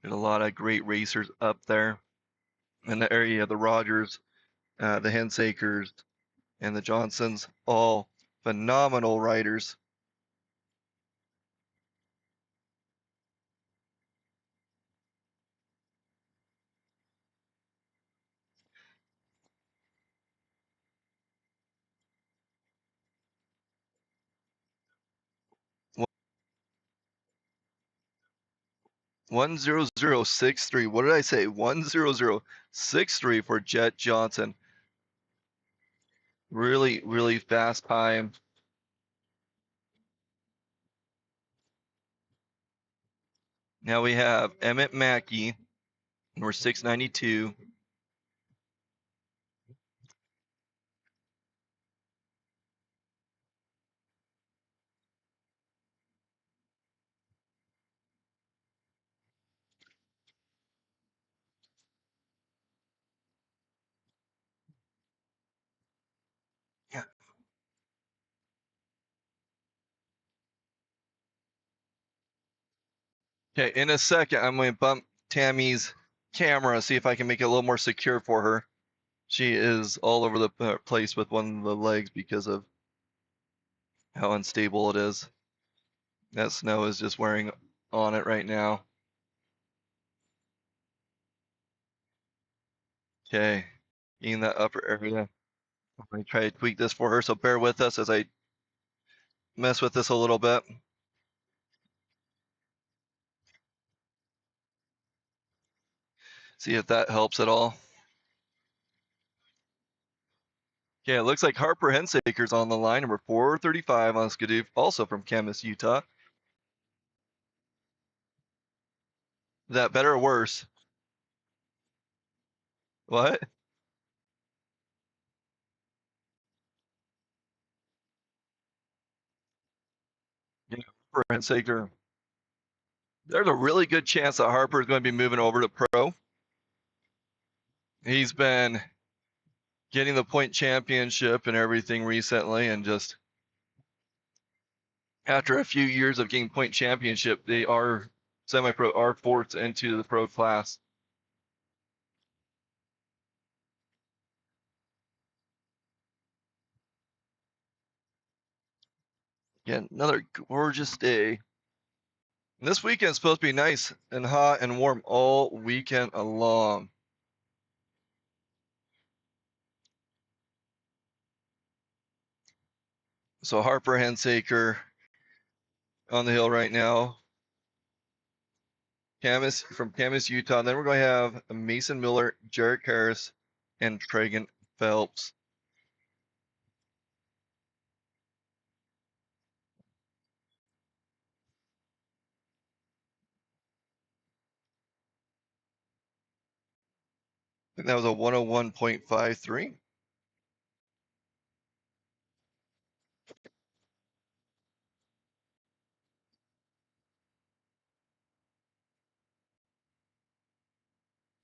There's a lot of great racers up there in the area. The Rogers, the Hensakers, and the Johnsons, all phenomenal riders. Wh- 10063. What did I say? 10063 for Jet Johnson. Really, really fast time. Now we have Emmett Mackey, number 692. Yeah. Okay, in a second, I'm going to bump Tammy's camera, see if I can make it a little more secure for her. She is all over the place with one of the legs because of how unstable it is. That snow is just wearing on it right now. Okay, in that upper area. I'm going to try to tweak this for her, so bear with us as I mess with this a little bit. See if that helps at all. Okay, it looks like Harper Hensaker's on the line, number 435 on Skidoo, also from Camas, Utah. Is that better or worse? What? Yeah, Harper Hensaker. There's a really good chance that Harper is going to be moving over to pro. He's been getting the point championship and everything recently, and just after a few years of getting point championship, they are semi-pro, are forced into the pro class. Again, another gorgeous day. And this weekend is supposed to be nice and hot and warm all weekend long. So Harper Hensaker on the hill right now. Camas from Camas, Utah. And then we're going to have Mason Miller, Jarek Harris, and Tragan Phelps. I think that was a 101.53.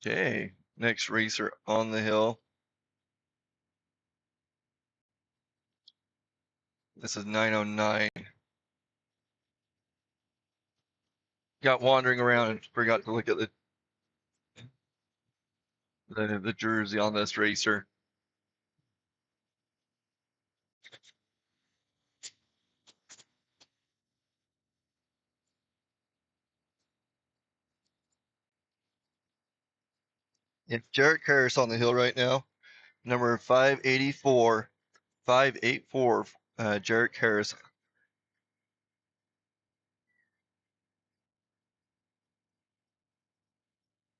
Okay, next racer on the hill. This is 909. Got wandering around and forgot to look at the jersey on this racer. It's Jarek Harris on the hill right now. Number 584, 584, Jarek Harris.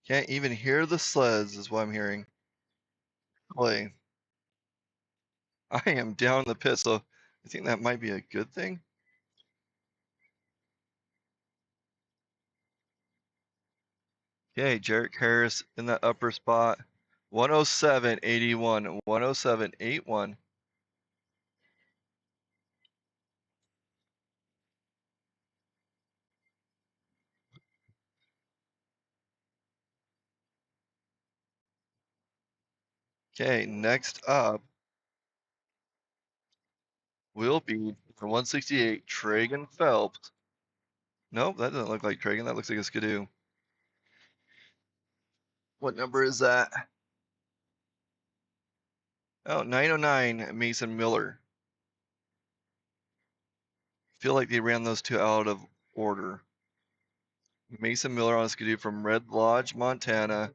Can't even hear the sleds is what I'm hearing. Play. I am down in the pit, so I think that might be a good thing. Okay, Jarek Harris in that upper spot. 107.81, 107.81. Okay, next up will be for 168, Tragan Phelps. Nope, that doesn't look like Tragan. That looks like a Skidoo. What number is that? Oh, 909 Mason Miller. Feel like they ran those two out of order. Mason Miller on a skidoo from Red Lodge, Montana.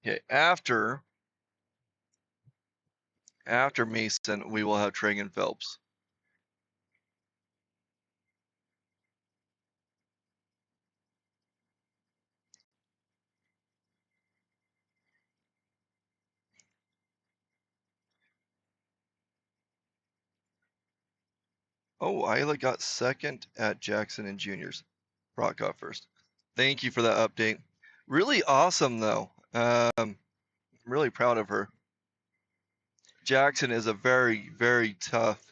Okay, after Mason, we will have Tragan Phelps. Oh, Isla got second at Jackson and Juniors. Brock got first. Thank you for that update. Really awesome, though. I'm really proud of her. Jackson is a very, very tough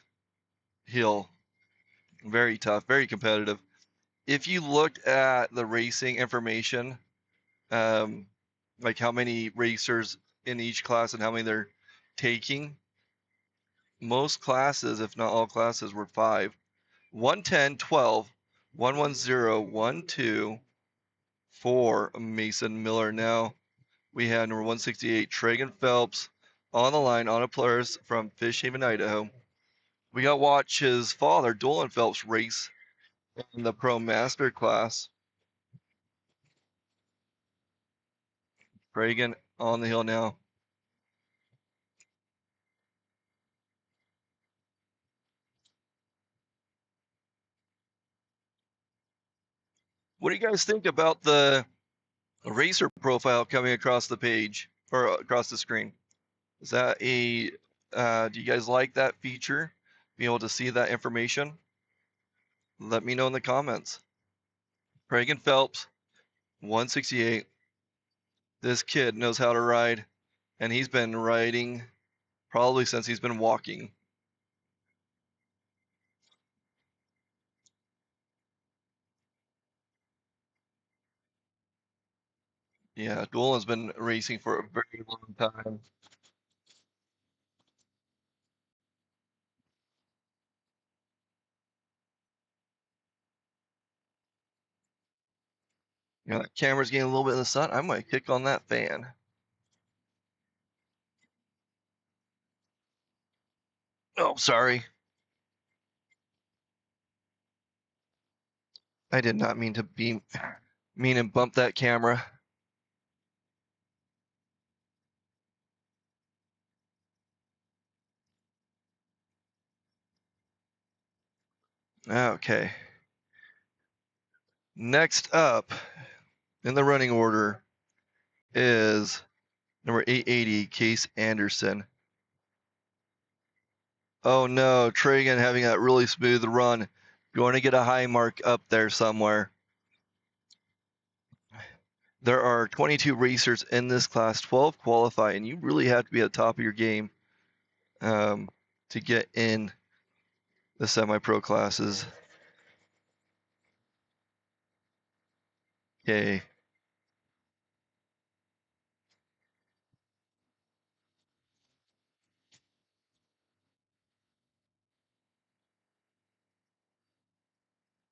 hill. Very tough, very competitive. If you looked at the racing information, like how many racers in each class and how many they're taking, most classes, if not all classes, were 5. 110, 12, 110, 12, 4 Mason Miller. Now we have number 168 Tragan Phelps on the line on a Polaris from Fish Haven, Idaho. We got to watch his father, Dolan Phelps, race in the Pro Master class. Tragan on the hill now. What do you guys think about the racer profile coming across the page or across the screen? Is that a, do you guys like that feature? Be able to see that information? Let me know in the comments. Tragan Phelps, 168. This kid knows how to ride, and he's been riding probably since he's been walking. Yeah, Dolan's been racing for a very long time. You know, that camera's getting a little bit in the sun. I might kick on that fan. Oh, sorry. I did not mean to be mean and bump that camera. Okay. Next up in the running order is number 880, Case Anderson. Oh no, Tragan having that really smooth run. Going to get a high mark up there somewhere. There are 22 racers in this class, 12 qualify, and you really have to be at the top of your game to get in the semi-pro classes. Okay.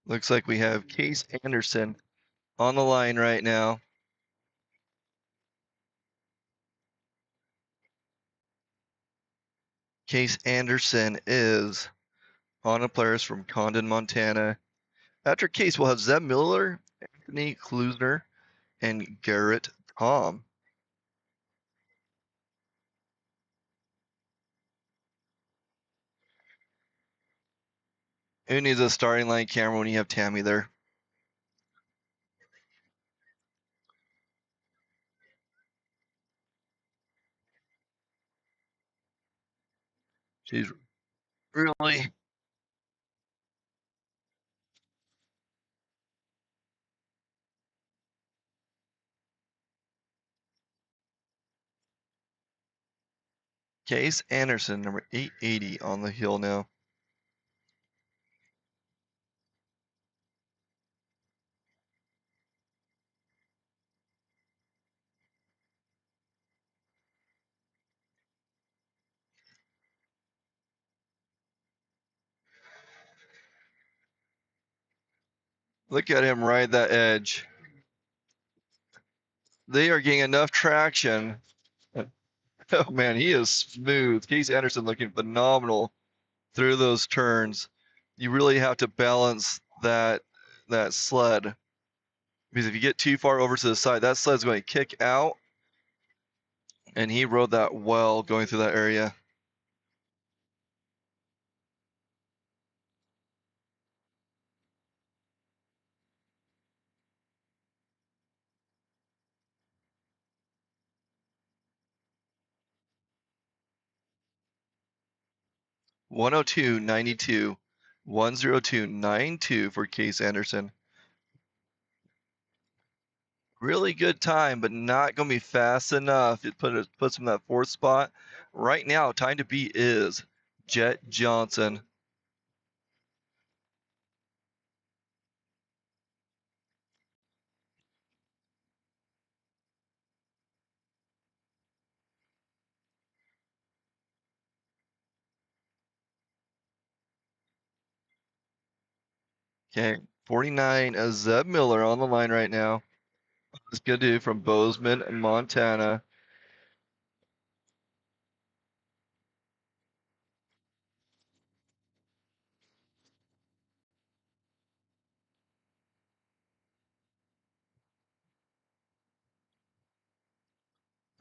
Looks like we have Case Anderson on the line right now. Case Anderson is on a Polaris from Condon, Montana. After Case, we'll have Zeb Miller, Anthony Klusner, and Garrett Tom. Who needs a starting line camera when you have Tammy there? She's really Case Anderson, number 880 on the hill now. Look at him ride that edge. They are getting enough traction. Oh man, he is smooth. Case Anderson looking phenomenal through those turns. You really have to balance that sled, because if you get too far over to the side, that sled's going to kick out, and he rode that well going through that area. (102.92), 102.92 for Case Anderson. Really good time, but not going to be fast enough. It puts him in that fourth spot. Right now, time to beat is Jet Johnson. Okay, 49, Zeb Miller on the line right now. This good dude from Bozeman, Montana.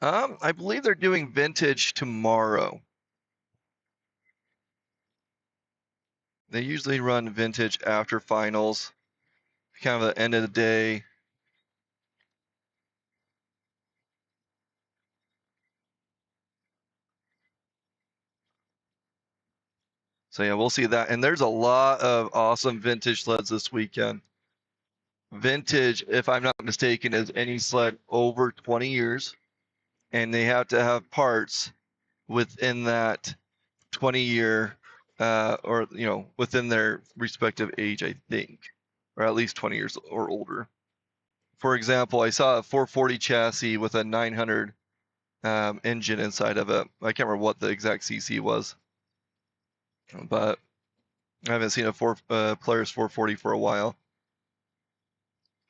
I believe they're doing vintage tomorrow. They usually run vintage after finals, kind of the end of the day. So yeah, we'll see that. And there's a lot of awesome vintage sleds this weekend. Vintage, if I'm not mistaken, is any sled over 20 years, and they have to have parts within that 20-year, or within their respective age, I think, or at least 20 years or older. For example, I saw a 440 chassis with a 900 engine inside of it. I can't remember what the exact CC was, but I haven't seen a Polaris 440 for a while.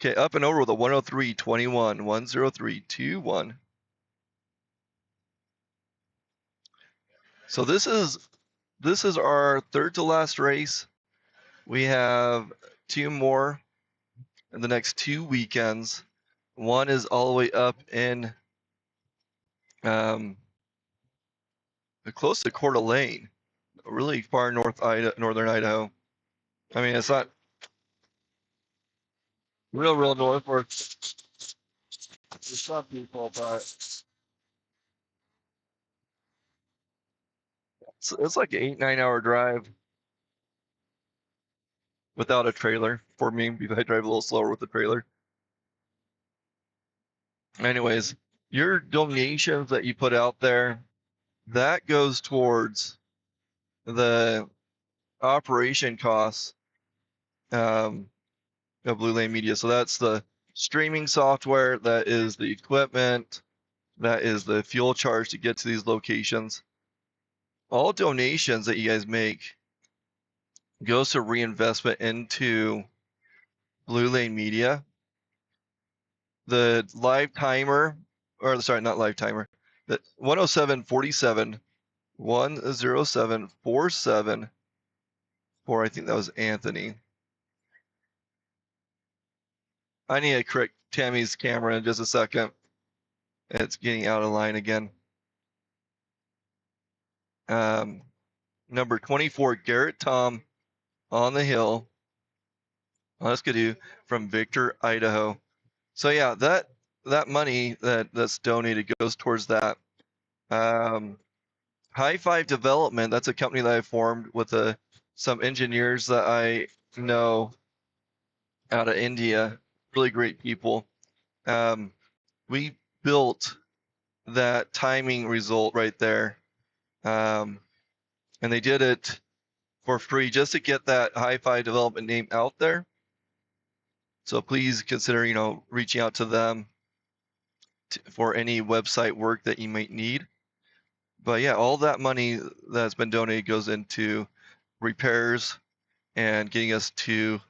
Okay, up and over with a 103.21, 103.21. So this is our third to last race. We have two more in the next 2 weekends. One is all the way up in close to Coeur d'Alene, really far northern Idaho. I mean, it's not real north for some people, but it's like an 8-9 hour drive without a trailer for me, because I drive a little slower with the trailer. Anyways, your donations that you put out there, that goes towards the operation costs of Blue Lane Media. So that's the streaming software, that is the equipment, that is the fuel charge to get to these locations. All donations that you guys make goes to reinvestment into Blue Lane Media. The live timer, or sorry, not live timer, the 107.47, 107.47 for, I think that was Anthony. I need to correct Tammy's camera in just a second. It's getting out of line again. Number 24, Garrett Tom on the hill. Let's go from Victor, Idaho. So yeah, that money that's donated goes towards that. High Five Development, that's a company that I formed with some engineers that I know out of India. Really great people. We built that timing result right there, and they did it for free just to get that High Five Development name out there. So please consider, reaching out to them for any website work that you might need. But yeah, all that money that's been donated goes into repairs and getting us to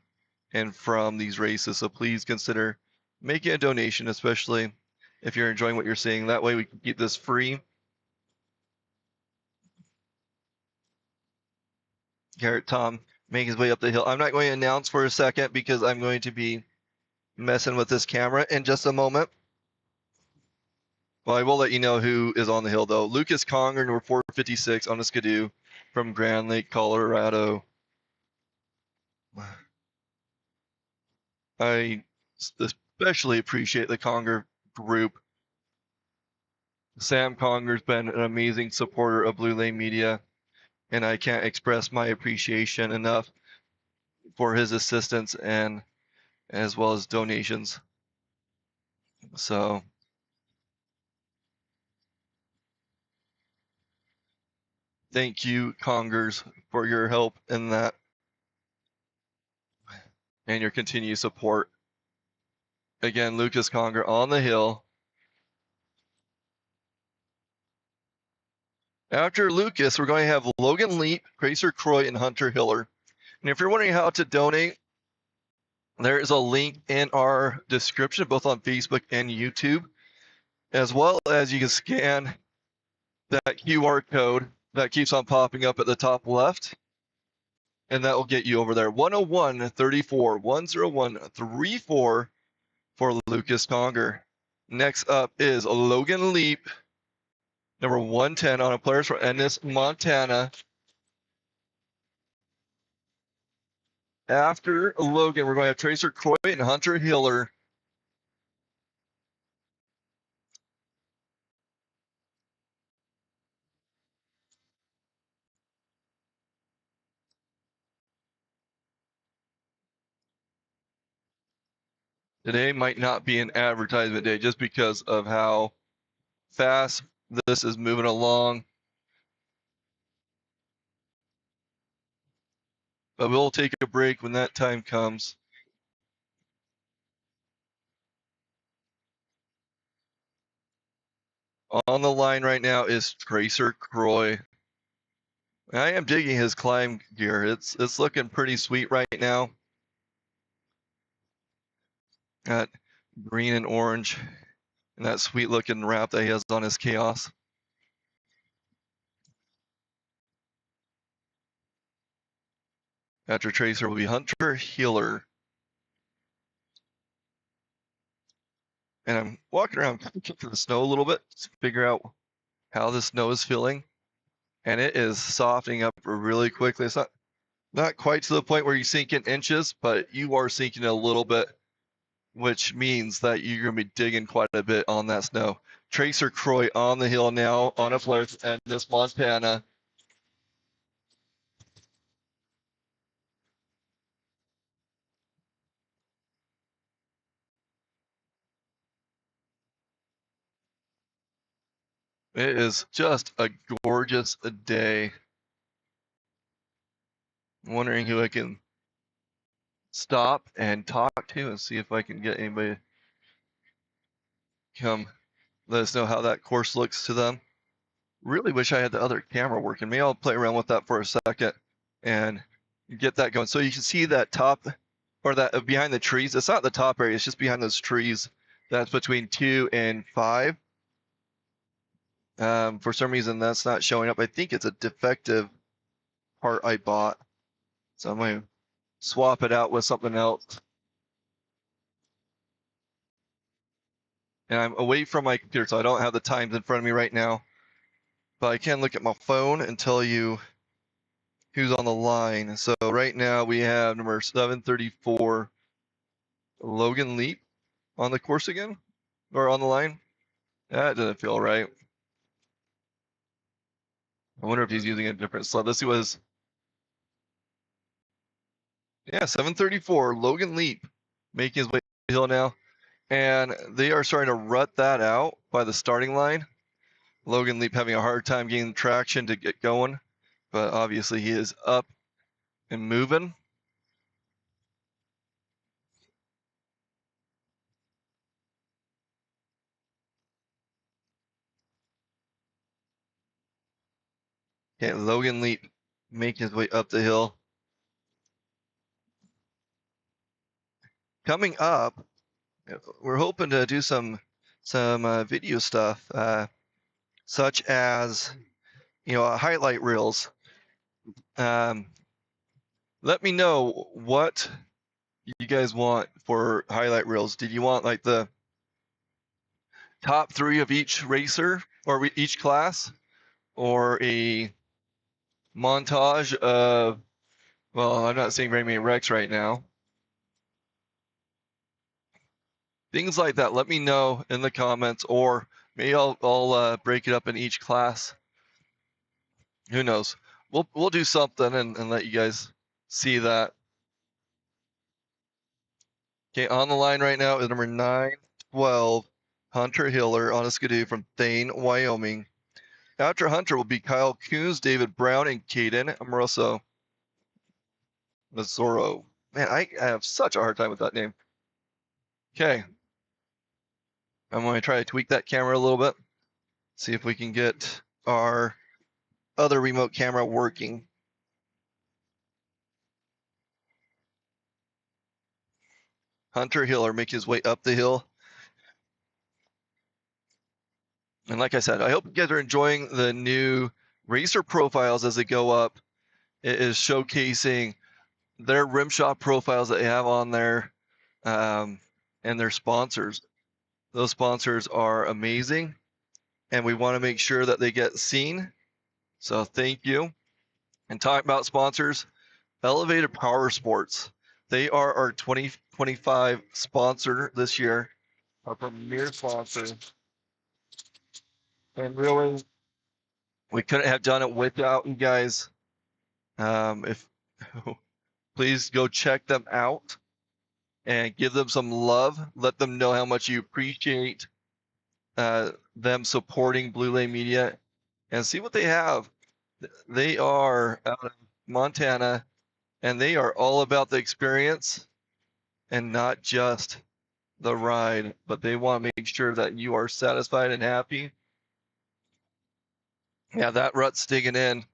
and from these races. So please consider making a donation, especially if you're enjoying what you're seeing. That way we can keep this free. Garrett Tom making his way up the hill. I'm not going to announce for a second because I'm going to be messing with this camera in just a moment. Well, I will let you know who is on the hill, though. Lucas Conger, number 456 on a Skidoo from Grand Lake, Colorado. I especially appreciate the Conger group. Sam Conger's been an amazing supporter of Blue Lane Media, and I can't express my appreciation enough for his assistance and as well as donations. So thank you, Congers, for your help in that and your continued support. Again, Lucas Conger on the hill. After Lucas, we're going to have Logan Leap, Gracer Croy, and Hunter Hiller. And if you're wondering how to donate, there is a link in our description, both on Facebook and YouTube, as well as you can scan that QR code that keeps on popping up at the top left, and that will get you over there. 101-34, 101-34 for Lucas Conger. Next up is Logan Leap, number 110 on a Players for Ennis, Montana. After Logan, we're going to have Tracer Croy and Hunter Hiller. Today might not be an advertisement day just because of how fast this is moving along. But we'll take a break when that time comes. On the line right now is Tracer Croy. I am digging his climb gear. It's looking pretty sweet right now. Got green and orange and that sweet looking wrap that he has on his Chaos. After Tracer will be Hunter Hiller. And I'm walking around through the snow a little bit to figure out how the snow is feeling. And it is softening up really quickly. It's not quite to the point where you sink in inches, but you are sinking a little bit, which means that you're going to be digging quite a bit on that snow. Tracer Croy on the hill now on a Players and this Montana. It is just a gorgeous day. I'm wondering who I can stop and talk to and see if I can get anybody to come let us know how that course looks to them. Really wish I had the other camera working. Maybe I'll play around with that for a second and get that going. So you can see that top or that behind the trees. It's not the top area. It's just behind those trees. That's between 2 and 5. For some reason, that's not showing up. I think it's a defective part I bought. So I'm going to swap it out with something else. And I'm away from my computer, so I don't have the times in front of me right now. But I can look at my phone and tell you who's on the line. So right now we have number 734, Logan Leap on the course again, or on the line. That doesn't feel right. I wonder if he's using a different sled. Let's see what his, yeah, 734, Logan Leap making his way to the hill now. And they are starting to rut that out by the starting line. Logan Leap having a hard time getting traction to get going, but obviously he is up and moving. Okay, Logan Leap making his way up the hill. coming up, we're hoping to do some video stuff, such as highlight reels. Let me know what you guys want for highlight reels. Did you want like the top 3 of each racer or each class, or a montage of, well, I'm not seeing very many wrecks right now. Things like that. Let me know in the comments, or maybe I'll break it up in each class. Who knows? We'll do something and let you guys see that. Okay, on the line right now is number 912, Hunter Hiller on a Skidoo from Thane, Wyoming. After Hunter will be Kyle Coons, David Brown, and Caden Amoroso. Mazzoro. Man, I have such a hard time with that name. Okay. I'm going to try to tweak that camera a little bit. See if we can get our other remote camera working. Hunter Hiller make his way up the hill. And like I said, I hope you guys are enjoying the new racer profiles as they go up. It is showcasing their rim shot profiles that they have on there, and their sponsors. Those sponsors are amazing, and we want to make sure that they get seen. So thank you. And talking about sponsors, Elevated Powersports. They are our 2025 sponsor this year, our premier sponsor. And really, we couldn't have done it without you guys. If please go check them out and give them some love. Let them know how much you appreciate them supporting Blue Lane Media, and see what they have. They are out of Montana, and they are all about the experience and not just the ride, but they want to make sure that you are satisfied and happy. Yeah, that rut's digging in.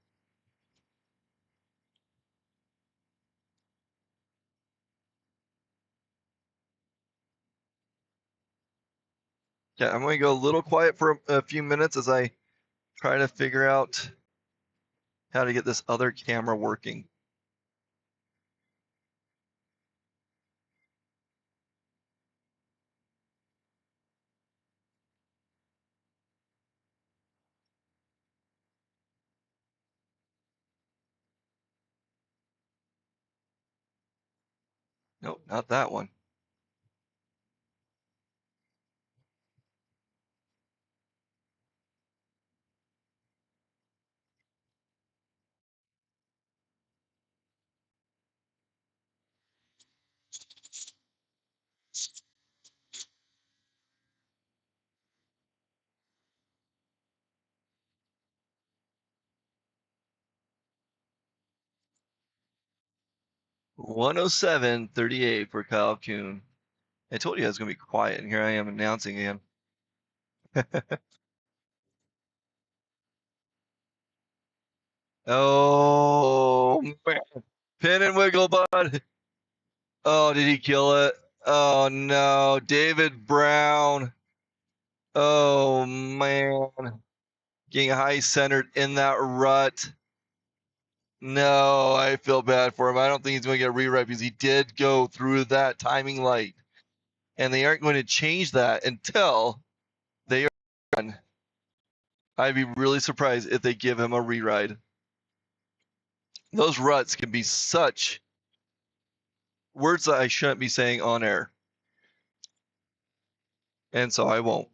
Yeah, I'm going to go a little quiet for a few minutes as I try to figure out how to get this other camera working. Nope, not that one. $107.38 for Kyle Kuhn. I told you I was going to be quiet, and here I am announcing again. Oh, man. Pin and wiggle, bud. Oh, did he kill it? Oh, no. David Brown. Oh, man. Getting high centered in that rut. No, I feel bad for him. I don't think he's going to get a rewrite because he did go through that timing light. And they aren't going to change that until they are done. I'd be really surprised if they give him a reride. Those ruts can be such words that I shouldn't be saying on air. And so I won't.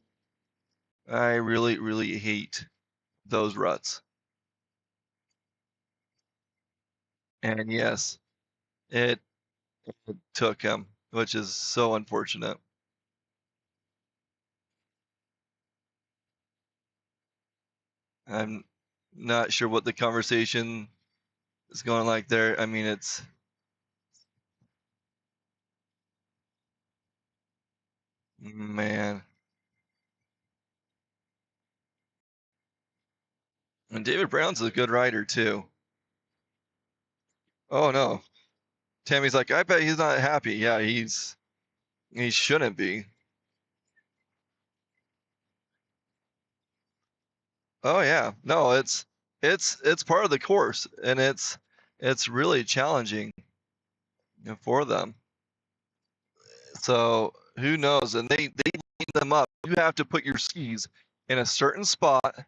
I really, really hate those ruts. And yes, it took him, which is so unfortunate. I'm not sure what the conversation is going like there. I mean, it's man. And David Brown's a good rider too. Oh no. Tammy's like, I bet he's not happy. Yeah, he's He shouldn't be. Oh yeah, no, it's part of the course, and it's really challenging for them. So who knows? And they line them up. You have to put your skis in a certain spot,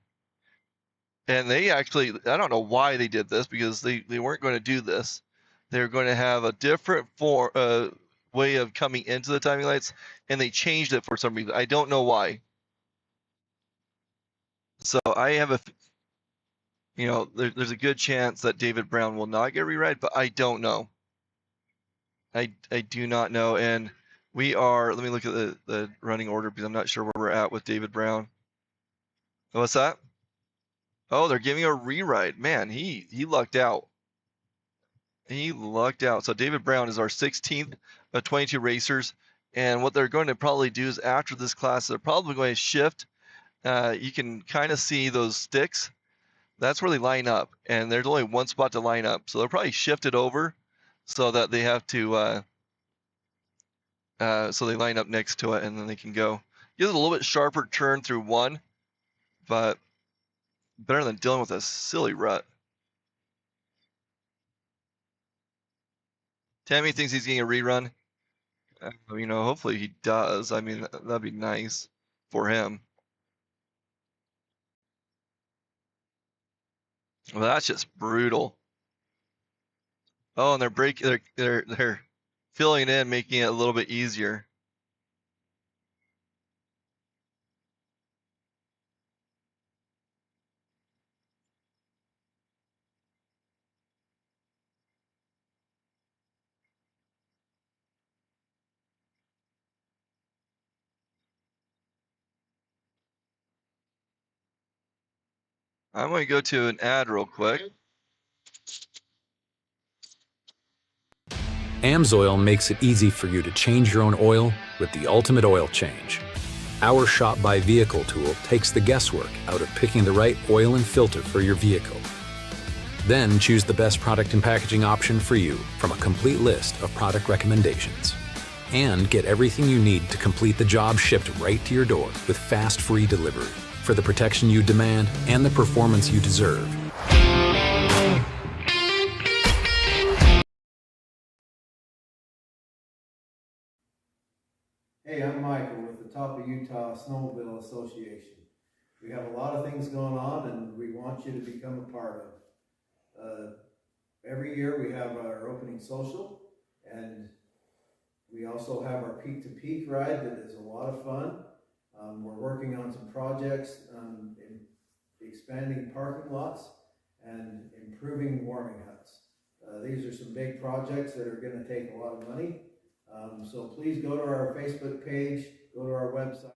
and they actually, I don't know why they did this, because they weren't going to do this. They're going to have a different way of coming into the timing lights, and they changed it for some reason. I don't know why. So I have there's a good chance that David Brown will not get rewrite, but I don't know. I do not know. And let me look at the running order, because I'm not sure where we're at with David Brown. What's that? Oh, they're giving a rewrite. Man, he lucked out. He lucked out. So David Brown is our 16th of 22 racers. And what they're going to probably do is, after this class, they're probably going to shift. You can kind of see those sticks. That's where they line up. And there's only one spot to line up. So they'll probably shift it over so that they have to, so they line up next to it, and then they can go. Gives it a little bit sharper turn through one, but better than dealing with a silly rut. Tammy thinks he's getting a rerun. Hopefully he does. I mean, that'd be nice for him. Well, that's just brutal. Oh, and they're filling it in, making it a little bit easier. I'm going to go to an ad real quick. AMSOIL makes it easy for you to change your own oil with the ultimate oil change. Our Shop by Vehicle tool takes the guesswork out of picking the right oil and filter for your vehicle. Then choose the best product and packaging option for you from a complete list of product recommendations. And get everything you need to complete the job shipped right to your door with fast, free delivery for the protection you demand and the performance you deserve. Hey, I'm Michael with the Top of Utah Snowmobile Association. We have a lot of things going on, and we want you to become a part of. Every year we have our opening social, and we also have our peak to peak ride that is a lot of fun. We're working on some projects in expanding parking lots and improving warming huts. These are some big projects that are going to take a lot of money. So please go to our Facebook page, go to our website.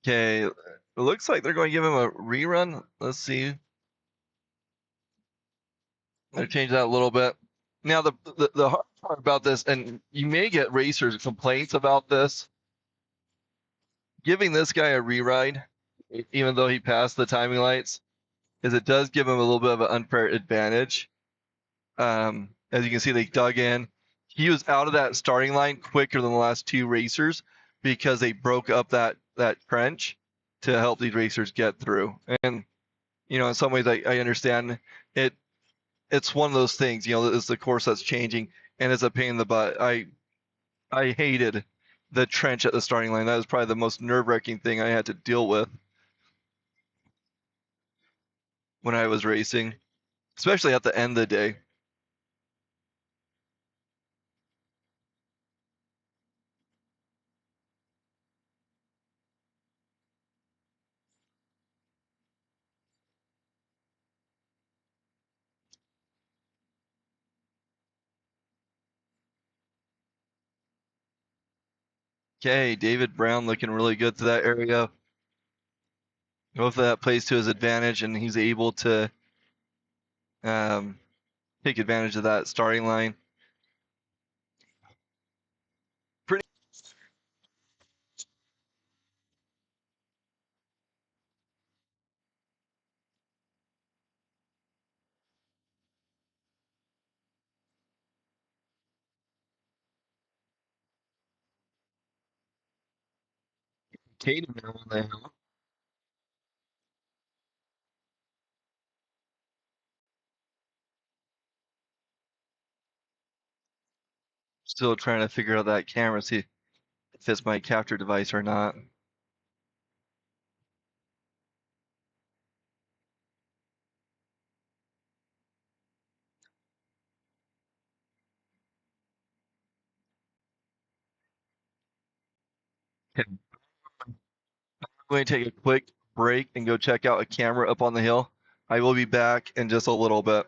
Okay, it looks like they're going to give him a rerun. Let's see. They change that a little bit. Now, the hard part about this, and you may get racers complaints about this, giving this guy a reride, even though he passed the timing lights, is it does give him a little bit of an unfair advantage. As you can see, they dug in. He was out of that starting line quicker than the last two racers because they broke up that trench to help these racers get through. And in some ways, I understand it. It's one of those things. It's the course that's changing, and it's a pain in the butt. I hated the trench at the starting line. That was probably the most nerve-wracking thing I had to deal with when I was racing, especially at the end of the day. Okay, David Brown looking really good to that area. Hopefully that plays to his advantage, and he's able to take advantage of that starting line. Pretty. Katie now on the hill. Still trying to figure out that camera, see if it's my capture device or not. Okay, I'm going to take a quick break and go check out a camera up on the hill. I will be back in just a little bit.